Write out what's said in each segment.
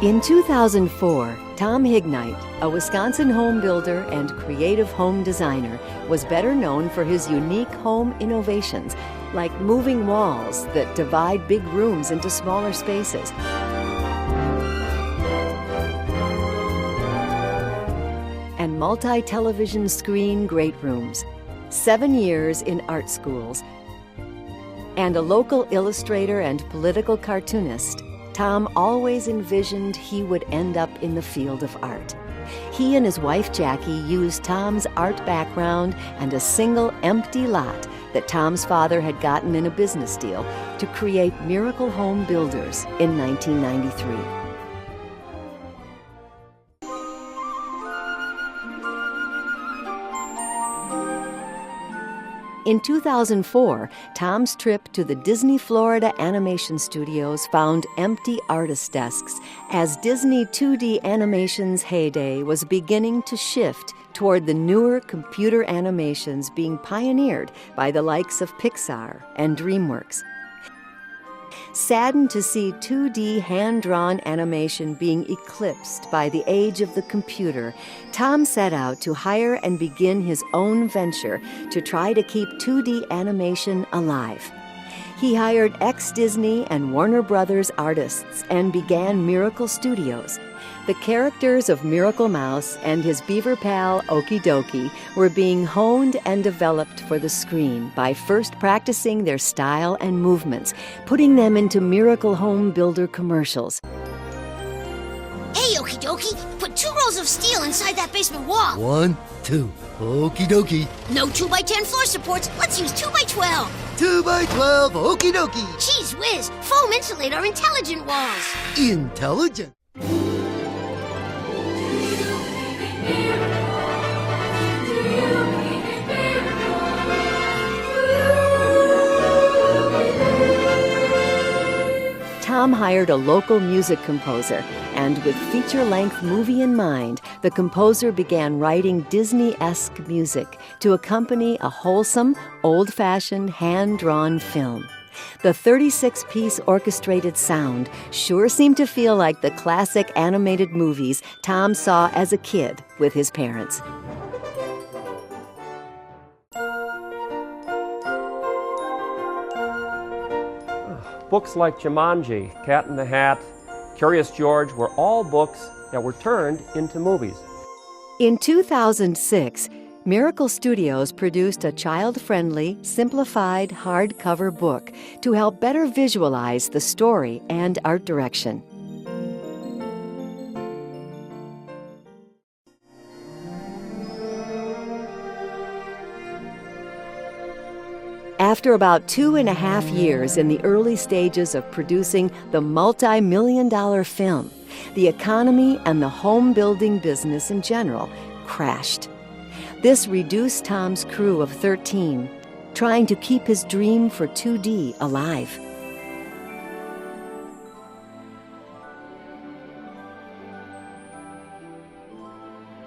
In 2004, Tom Hignite, a Wisconsin home builder and creative home designer, was better known for his unique home innovations, like moving walls that divide big rooms into smaller spaces, and multi-television screen great rooms, 7 years in art schools, and a local illustrator and political cartoonist. Tom always envisioned he would end up in the field of art. He and his wife Jackie used Tom's art background and a single empty lot that Tom's father had gotten in a business deal to create Miracle Home Builders in 1993. In 2004, Tom's trip to the Disney Florida Animation Studios found empty artist desks as Disney 2D animation's heyday was beginning to shift toward the newer computer animations being pioneered by the likes of Pixar and DreamWorks. Saddened to see 2D hand-drawn animation being eclipsed by the age of the computer, Tom set out to hire and begin his own venture to try to keep 2D animation alive. He hired ex-Disney and Warner Brothers artists and began Miracle Studios. The characters of Miracle Mouse and his beaver pal Okie Dokie were being honed and developed for the screen by first practicing their style and movements, putting them into Miracle Home Builder commercials. Hey, Okie Dokie, put 2 rows of steel inside that basement wall. 1, 2, okie dokie. No 2x10 floor supports, let's use 2x12. 2x12, okie dokie. Jeez whiz, foam insulate our intelligent walls. Intelligent. Tom hired a local music composer, and with feature-length movie in mind, the composer began writing Disney-esque music to accompany a wholesome, old-fashioned, hand-drawn film. The 36-piece orchestrated sound sure seemed to feel like the classic animated movies Tom saw as a kid with his parents. Books like Jumanji, Cat in the Hat, Curious George were all books that were turned into movies. In 2006, Miracle Studios produced a child-friendly, simplified hardcover book to help better visualize the story and art direction. After about 2.5 years in the early stages of producing the multi-million-dollar film, the economy and the home building business in general crashed. This reduced Tom's crew of 13, trying to keep his dream for 2D alive.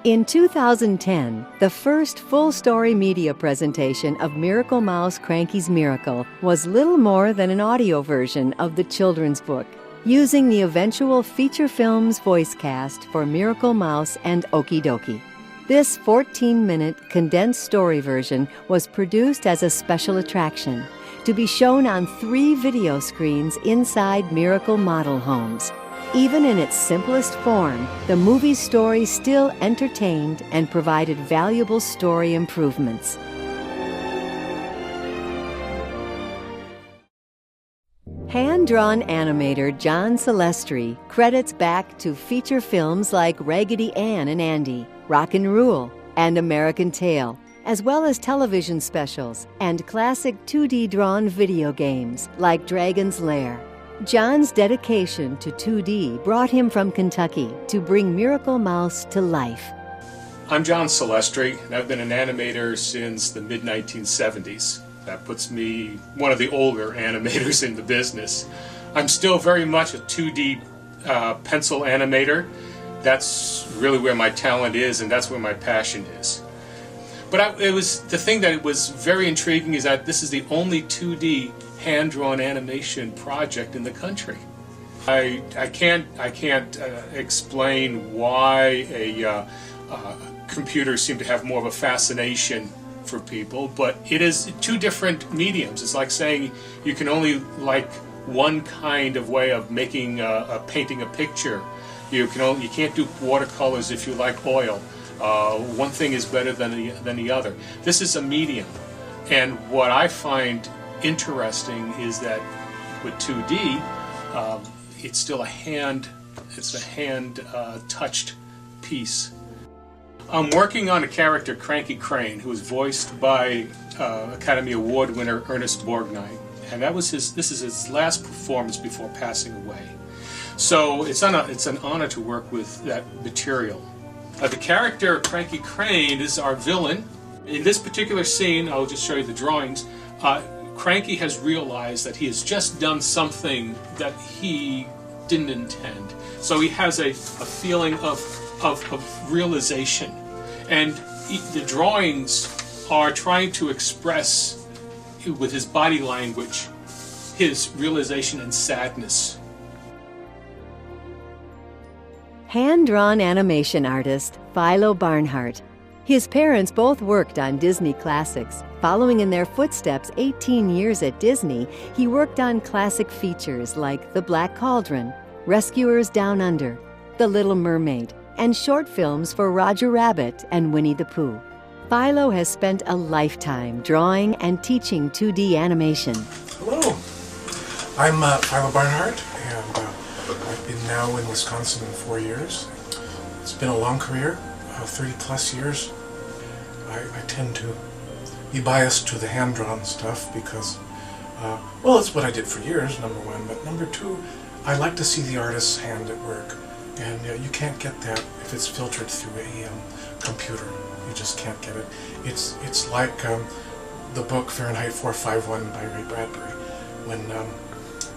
In 2010, the first full-story media presentation of Miracle Mouse Cranky's Miracle was little more than an audio version of the children's book, using the eventual feature film's voice cast for Miracle Mouse and Okie Dokie. This 14-minute condensed story version was produced as a special attraction to be shown on 3 video screens inside Miracle model homes. Even in its simplest form, the movie's story still entertained and provided valuable story improvements. Hand-drawn animator John Celestri credits back to feature films like Raggedy Ann and Andy, Rockin' Rule, and American Tail, as well as television specials and classic 2D drawn video games like Dragon's Lair. John's dedication to 2D brought him from Kentucky to bring Miracle Mouse to life. I'm John Celestri, and I've been an animator since the mid-1970s. That puts me one of the older animators in the business. I'm still very much a 2D pencil animator. That's really where my talent is, and that's where my passion is. But the thing that was very intriguing is that this is the only 2D hand-drawn animation project in the country. I can't explain why computers seem to have more of a fascination for people, but it is two different mediums. It's like saying you can only like one kind of way of making painting a picture. You can't do watercolors if you like oil. One thing is better than the other. This is a medium, and what I find interesting is that with 2D, it's still a hand touched piece. I'm working on a character, Cranky Crane, who was voiced by Academy Award winner Ernest Borgnine, and this is his last performance before passing away. So it's an honor to work with that material. The character Cranky Crane is our villain. In this particular scene, I'll just show you the drawings. Cranky has realized that he has just done something that he didn't intend. So he has a feeling of realization. And the drawings are trying to express, with his body language, his realization and sadness. Hand-drawn animation artist Philo Barnhart. His parents both worked on Disney classics. Following in their footsteps 18 years at Disney, he worked on classic features like The Black Cauldron, Rescuers Down Under, The Little Mermaid, and short films for Roger Rabbit and Winnie the Pooh. Philo has spent a lifetime drawing and teaching 2D animation. Hello, I'm Philo Barnhart, and I've been now in Wisconsin 4 years. It's been a long career, 30 plus years. I tend to be biased to the hand-drawn stuff because, well, it's what I did for years, number one, but number two, I like to see the artist's hand at work, and you can't get that if it's filtered through a computer. You just can't get it. It's like the book Fahrenheit 451 by Ray Bradbury, when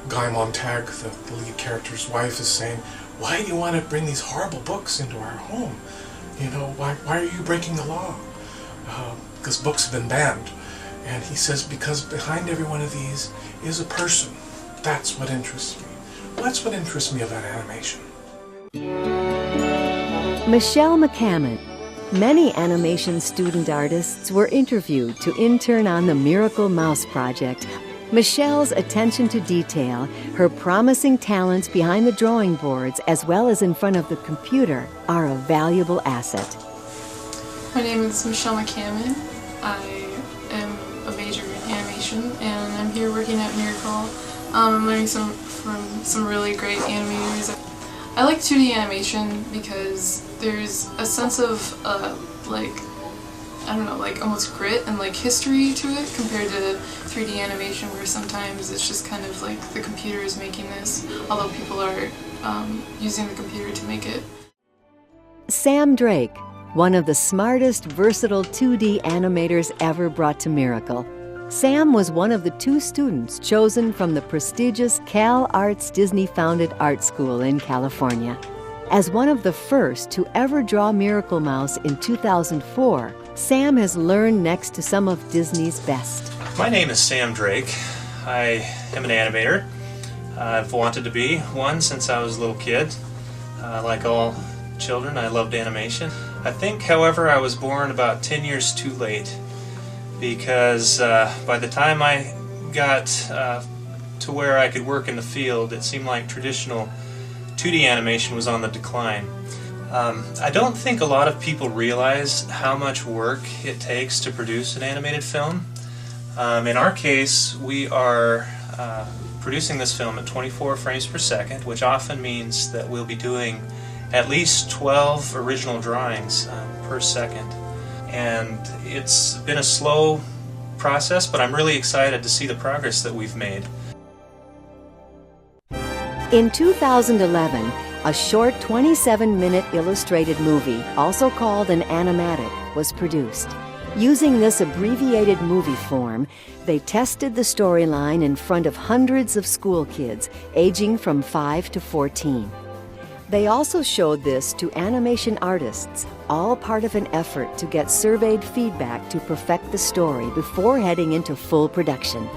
Guy Montag, the lead character's wife, is saying, "Why do you want to bring these horrible books into our home? You know, why are you breaking the law? Because books have been banned." And he says, "Because behind every one of these is a person. That's what interests me." Well, that's what interests me about animation. Michelle McCammon. Many animation student artists were interviewed to intern on the Miracle Mouse project. Michelle's attention to detail, her promising talents behind the drawing boards as well as in front of the computer are a valuable asset. My name is Michelle McCammon. I am a major in animation, and I'm here working at Miracle. I'm learning from some really great animators. I like 2D animation because there's a sense of almost grit and like history to it compared to 3D animation, where sometimes it's just kind of like the computer is making this, although people are using the computer to make it. Sam Drake, one of the smartest, versatile 2D animators ever brought to Miracle. Sam was one of the 2 students chosen from the prestigious Cal Arts Disney-founded art school in California. As one of the first to ever draw Miracle Mouse in 2004, Sam has learned next to some of Disney's best. My name is Sam Drake. I am an animator. I've wanted to be one since I was a little kid. Like all children, I loved animation. I think, however, I was born about 10 years too late, because by the time I got to where I could work in the field, it seemed like traditional 2D animation was on the decline. I don't think a lot of people realize how much work it takes to produce an animated film. In our case, we are producing this film at 24 frames per second, which often means that we'll be doing at least 12 original drawings per second. And it's been a slow process, but I'm really excited to see the progress that we've made. In 2011, a short 27-minute illustrated movie, also called an animatic, was produced. Using this abbreviated movie form, they tested the storyline in front of hundreds of school kids, aging from 5 to 14. They also showed this to animation artists, all part of an effort to get surveyed feedback to perfect the story before heading into full production.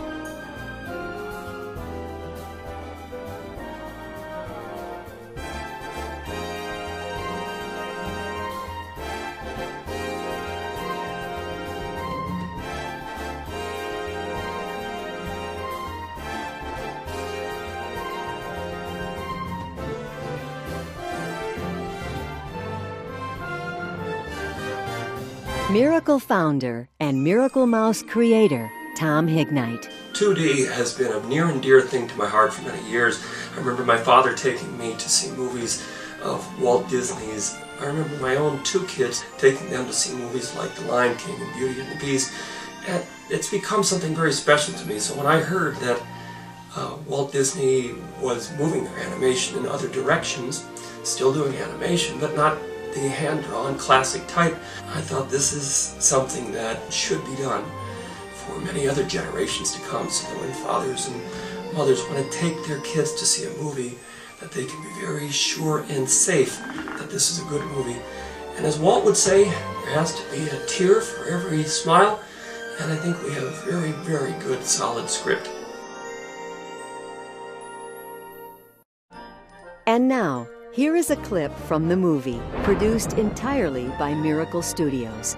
Miracle founder and Miracle Mouse creator, Tom Hignite. 2D has been a near and dear thing to my heart for many years. I remember my father taking me to see movies of Walt Disney's. I remember my own 2 kids taking them to see movies like The Lion King and Beauty and the Beast. And it's become something very special to me. So when I heard that Walt Disney was moving their animation in other directions, still doing animation, but not the hand-drawn classic type, I thought this is something that should be done for many other generations to come, so that when fathers and mothers want to take their kids to see a movie, that they can be very sure and safe that this is a good movie. And as Walt would say, there has to be a tear for every smile, and I think we have a very, very good, solid script. And now, here is a clip from the movie, produced entirely by Miracle Studios.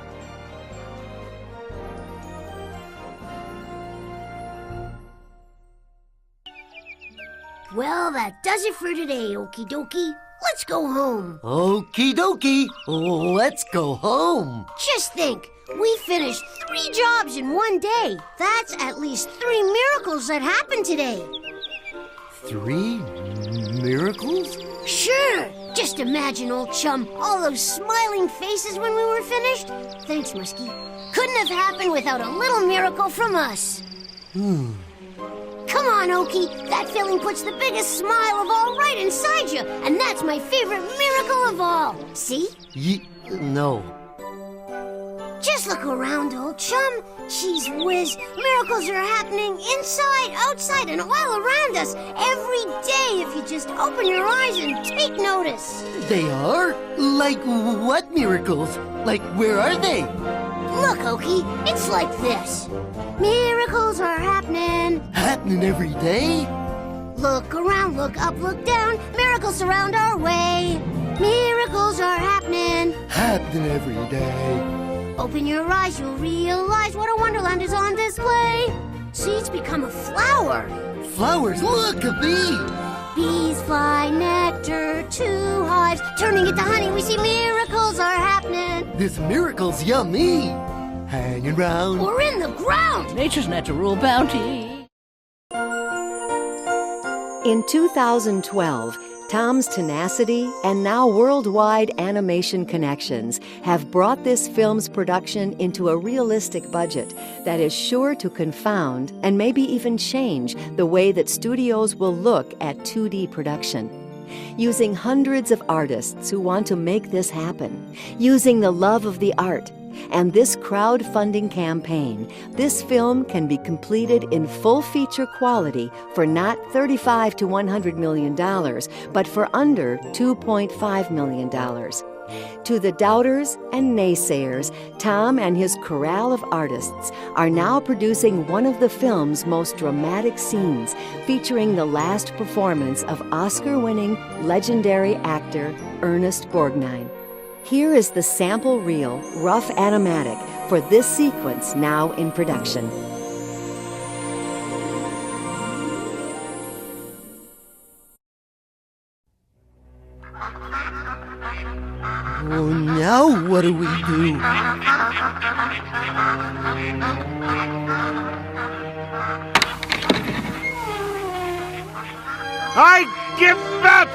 Well, that does it for today, okie dokie. Let's go home. Okie dokie. Let's go home. Just think, we finished 3 jobs in one day. That's at least 3 miracles that happened today. 3 miracles? Sure. Just imagine, old chum, all those smiling faces when we were finished. Thanks, Muskie. Couldn't have happened without a little miracle from us. Come on, Okie. That feeling puts the biggest smile of all right inside you, and that's my favorite miracle of all. See? No. Just look around, old chum. Jeez whiz, miracles are happening inside, outside, and all around us every day if you just open your eyes and take notice. They are? Like what miracles? Like where are they? Look, Okie, it's like this. Miracles are happening. Happening every day? Look around, look up, look down. Miracles surround our way. Miracles are happening. Happening every day. Open your eyes, you'll realize what a wonderland is on display. Seeds become a flower. Flowers, look, a bee. Bees fly nectar to hives. Turning it to honey, we see miracles are happening. This miracle's yummy. Hanging round. Or in the ground. Nature's natural bounty. In 2012, Tom's tenacity and now worldwide animation connections have brought this film's production into a realistic budget that is sure to confound and maybe even change the way that studios will look at 2D production. Using hundreds of artists who want to make this happen, using the love of the art, and this crowdfunding campaign, this film can be completed in full feature quality for not $35 to $100 million, but for under $2.5 million. To the doubters and naysayers, Tom and his corral of artists are now producing one of the film's most dramatic scenes, featuring the last performance of Oscar-winning legendary actor Ernest Borgnine. Here is the sample reel, rough animatic, for this sequence now in production. Oh, now what do we do? I give up!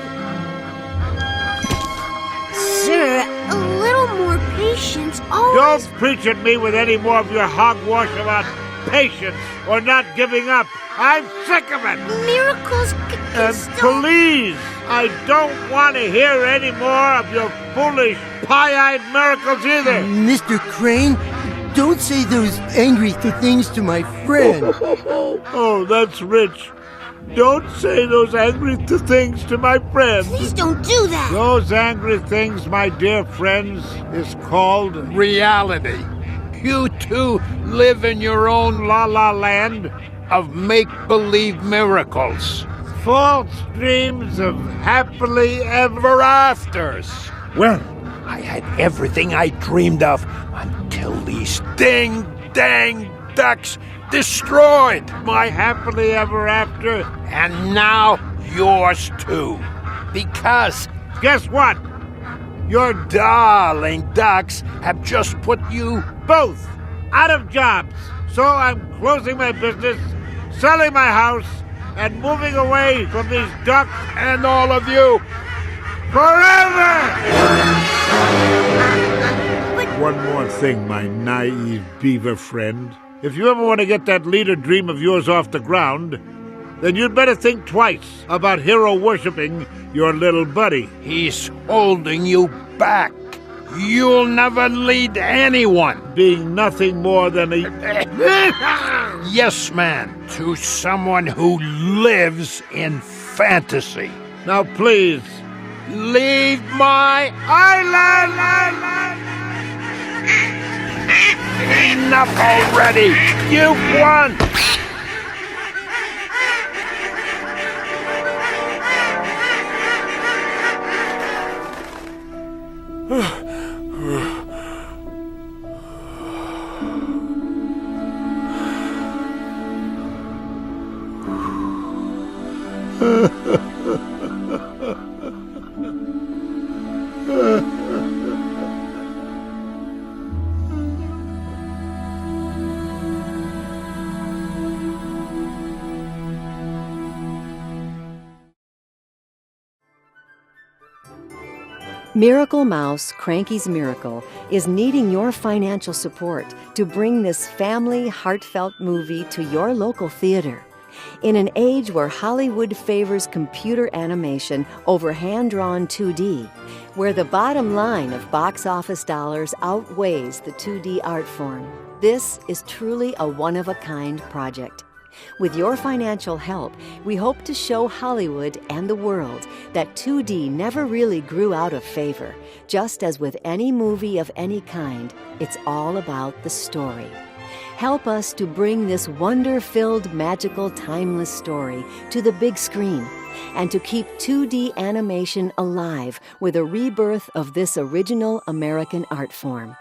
Sir, a little more patience. Don't preach at me with any more of your hogwash about patience or not giving up. I'm sick of it. Miracles And please, I don't want to hear any more of your foolish, pie-eyed miracles either. Mr. Crane, don't say those angry things to my friend. Oh, that's rich. Don't say those angry things to my friends. Please don't do that. Those angry things, my dear friends, is called reality. You two live in your own la-la land of make-believe miracles. False dreams of happily ever afters. Well, I had everything I dreamed of until these ding-dang ducks destroyed my happily ever after. And now yours too. Because... Guess what? Your darling ducks have just put you Both out of jobs. So I'm closing my business, selling my house, and moving away from these ducks and all of you forever! One more thing, my naive beaver friend. If you ever want to get that leader dream of yours off the ground, then you'd better think twice about hero-worshipping your little buddy. He's holding you back. You'll never lead anyone. Being nothing more than a yes man to someone who lives in fantasy. Now please, leave my island! Enough already! You've won! Miracle Mouse, Cranky's Miracle, is needing your financial support to bring this family, heartfelt movie to your local theater. In an age where Hollywood favors computer animation over hand-drawn 2D, where the bottom line of box office dollars outweighs the 2D art form, this is truly a one-of-a-kind project. With your financial help, we hope to show Hollywood and the world that 2D never really grew out of favor. Just as with any movie of any kind, it's all about the story. Help us to bring this wonder-filled, magical, timeless story to the big screen and to keep 2D animation alive with a rebirth of this original American art form.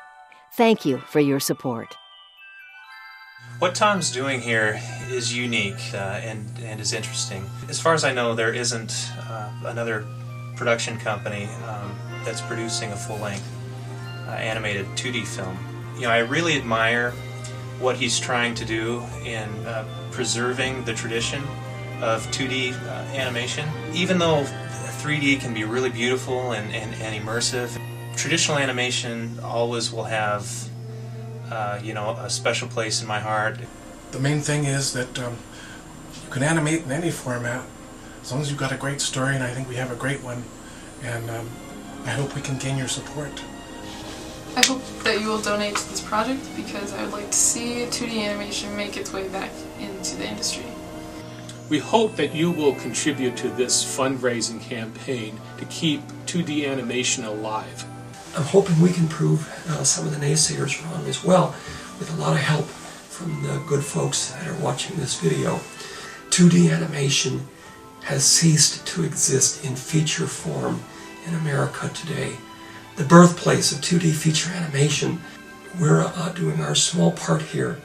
Thank you for your support. What Tom's doing here is unique and is interesting. As far as I know, there isn't another production company that's producing a full-length animated 2D film. You know, I really admire what he's trying to do in preserving the tradition of 2D animation. Even though 3D can be really beautiful and immersive, traditional animation always will have you know, a special place in my heart. The main thing is that you can animate in any format as long as you've got a great story, and I think we have a great one, and I hope we can gain your support. I hope that you will donate to this project because I would like to see 2D animation make its way back into the industry. We hope that you will contribute to this fundraising campaign to keep 2D animation alive. I'm hoping we can prove some of the naysayers wrong as well, with a lot of help from the good folks that are watching this video. 2D animation has ceased to exist in feature form in America today. The birthplace of 2D feature animation, we're doing our small part here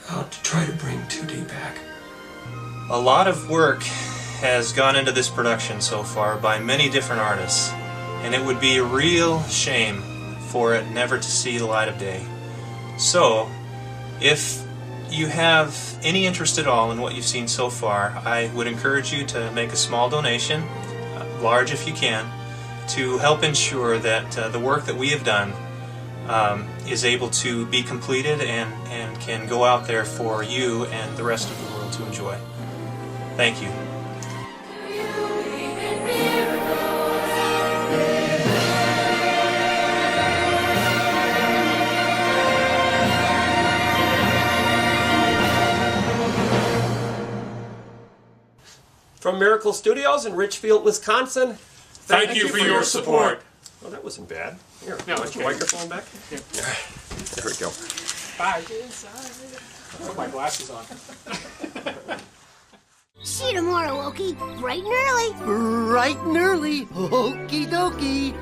to try to bring 2D back. A lot of work has gone into this production so far by many different artists, and it would be a real shame for it never to see the light of day. So, if you have any interest at all in what you've seen so far, I would encourage you to make a small donation, large if you can, to help ensure that the work that we have done is able to be completed and can go out there for you and the rest of the world to enjoy. Thank you. From Miracle Studios in Richfield, Wisconsin. Thank you for your support. Oh, that wasn't bad. Here, No, put your okay. microphone back. Yeah. There we go. Bye. Put my glasses on. See you tomorrow, Okie. Bright and early. Bright and early. Okie dokie.